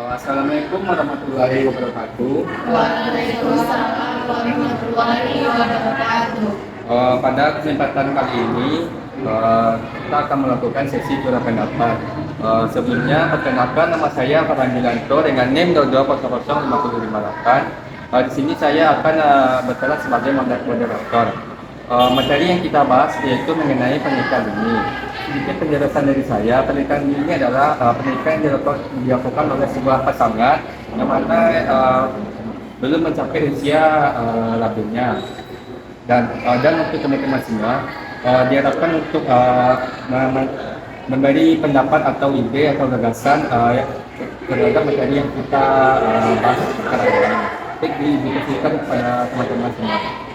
Assalamualaikum warahmatullahi wabarakatuh. Waalaikumsalam warahmatullahi wabarakatuh. Pada kesempatan kali ini kita akan melakukan sesi curah pendapat. Sebelumnya perkenalkan, nama saya Farhan Gilanto dengan NIM 22005058. Di sini saya akan berperan sebagai moderator. Materi yang kita bahas yaitu mengenai pernikahan dini. Sedikit penjelasan dari saya, pernikahan dini adalah pernikahan yang dilakukan oleh sebuah pasangan yang mana belum mencapai usia labilnya, dan untuk teman-teman semua diharapkan untuk memberi pendapat atau ide atau gagasan terhadap materi yang kita bahas sekarang ini. Baik, diberikan kepada teman-teman semua.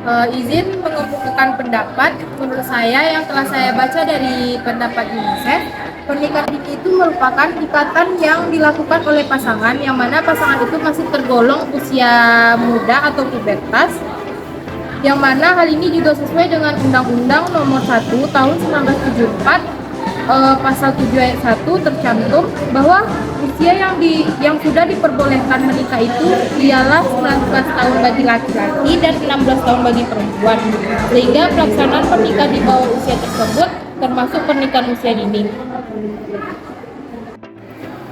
Izin mengemukakan pendapat. Menurut saya, yang telah saya baca dari pendapat UNICEF, pernikahan dini itu merupakan ikatan yang dilakukan oleh pasangan, yang mana pasangan itu masih tergolong usia muda atau pubertas, yang mana hal ini juga sesuai dengan Undang-Undang Nomor 1 Tahun 1974, Pasal 7 ayat 1 tercantum bahwa usia yang sudah diperbolehkan menikah itu ialah 19 tahun bagi laki-laki dan 16 tahun bagi perempuan, sehingga pelaksanaan pernikahan di bawah usia tersebut termasuk pernikahan usia dini.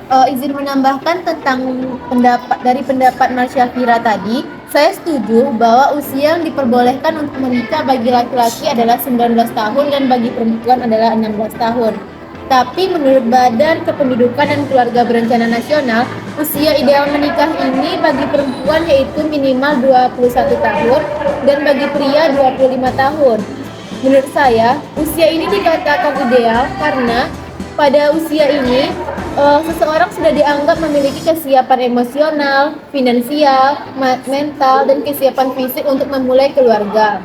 Izin menambahkan tentang pendapat Marsha Fira tadi, saya setuju bahwa usia yang diperbolehkan untuk menikah bagi laki-laki adalah 19 tahun dan bagi perempuan adalah 16 tahun. Tapi menurut Badan Kependudukan dan Keluarga Berencana Nasional, usia ideal menikah ini bagi perempuan yaitu minimal 21 tahun dan bagi pria 25 tahun. Menurut saya, usia ini dikatakan ideal karena pada usia ini seseorang sudah dianggap memiliki kesiapan emosional, finansial, mental, dan kesiapan fisik untuk memulai keluarga.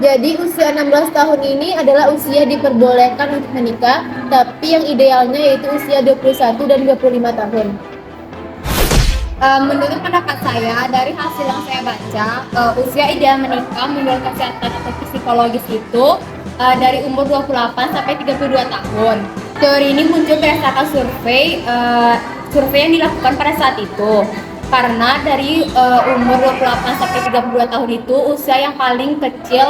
Jadi usia 16 tahun ini adalah usia diperbolehkan untuk menikah, tapi yang idealnya yaitu usia 21 dan 25 tahun. Menurut pendapat saya, dari hasil yang saya baca, usia ideal menikah menurut kesehatan atau psikologis itu dari umur 28 sampai 32 tahun. Teori ini muncul berdasarkan survei yang dilakukan pada saat itu. Karena dari umur 28 sampai 32 tahun itu usia yang paling kecil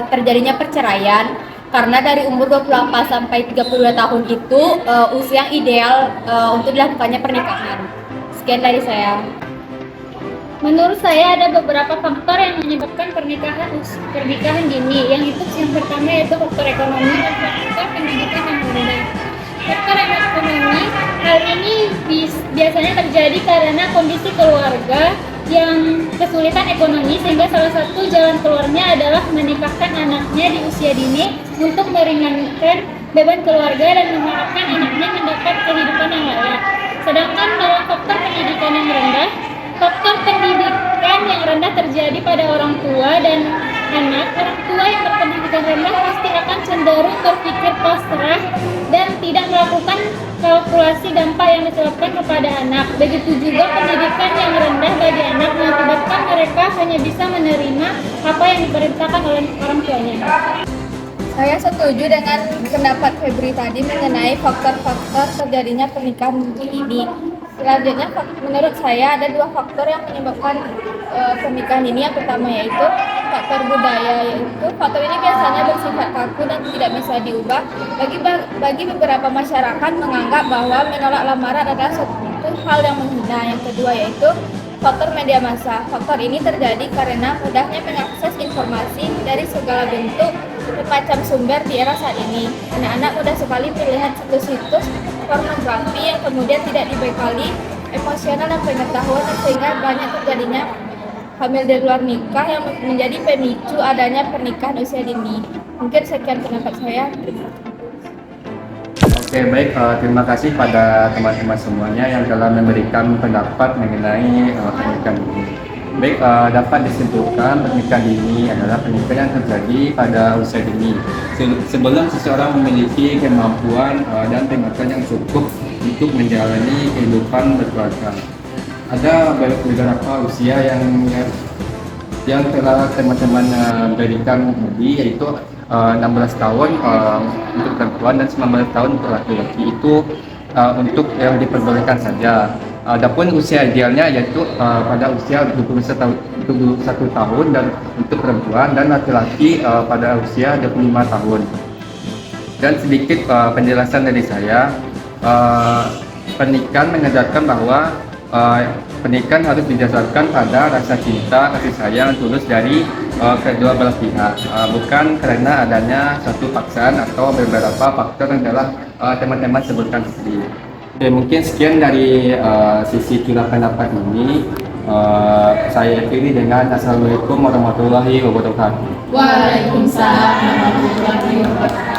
terjadinya perceraian. Karena dari umur 28 sampai 32 tahun itu usia yang ideal untuk dilakukannya pernikahan. Sekian dari saya. Menurut saya ada beberapa faktor yang menyebabkan pernikahan dini. Yang pertama yaitu faktor ekonomi dan faktor pendidikan yang rendah. Faktor ekonomi, hal ini biasanya terjadi karena kondisi keluarga yang kesulitan ekonomi, sehingga salah satu jalan keluarnya adalah menikahkan anaknya di usia dini untuk meringankan beban keluarga dan mengharapkan anaknya mendapat kehidupan yang layak. Sedangkan dalam faktor pendidikan yang rendah, faktor pendidikan yang rendah terjadi pada orang tua dan anak. Orang tua yang berpendidikan rendah pasti akan cenderung berpikir pasrah dan tidak melakukan kalkulasi dampak yang disebabkan kepada anak. Begitu juga pendidikan yang rendah bagi anak mengakibatkan mereka hanya bisa menerima apa yang diperintahkan oleh orang tuanya. Saya setuju dengan pendapat Febri tadi mengenai faktor-faktor terjadinya pernikahan dini. Selanjutnya, menurut saya ada dua faktor yang menyebabkan pernikahan ini. Yang pertama yaitu faktor budaya, yaitu faktor ini biasanya bersifat kaku dan tidak bisa diubah. Bagi beberapa masyarakat menganggap bahwa menolak lamaran adalah suatu hal yang menghina. Yang kedua yaitu faktor media massa. Faktor ini terjadi karena mudahnya mengakses informasi dari segala bentuk bermacam sumber di era saat ini. Anak-anak mudah sekali melihat situs-situs pornografi yang kemudian tidak dibekali emosional dan pengetahuan, sehingga banyak terjadinya hamil di luar nikah yang menjadi pemicu adanya pernikahan usia dini. Mungkin sekian pendapat saya. Oke, baik. Terima kasih pada teman-teman semuanya yang telah memberikan pendapat mengenai pernikahan dini. Baik, dapat disimpulkan pernikahan dini adalah pernikahan yang terjadi pada usia dini sebelum seseorang memiliki kemampuan dan pengetahuan yang cukup untuk menjalani kehidupan berkeluarga. Ada beberapa usia yang yang telah teman-teman berikan tadi, yaitu 16 tahun untuk perempuan dan 19 tahun untuk laki-laki. Itu untuk yang diperbolehkan saja. Adapun usia idealnya yaitu pada usia 21 tahun dan untuk perempuan, dan laki-laki pada usia 25 tahun. Dan sedikit penjelasan dari saya, pernikahan mengajarkan bahwa pernikahan harus didasarkan pada rasa cinta, kasih sayang, tulus dari kedua belah pihak, bukan karena adanya satu paksaan atau beberapa faktor yang telah teman-teman sebutkan tadi. Oke, mungkin sekian dari sisi curah pendapat ini. Saya akhiri dengan Assalamualaikum warahmatullahi wabarakatuh. Waalaikumsalam warahmatullahi wabarakatuh.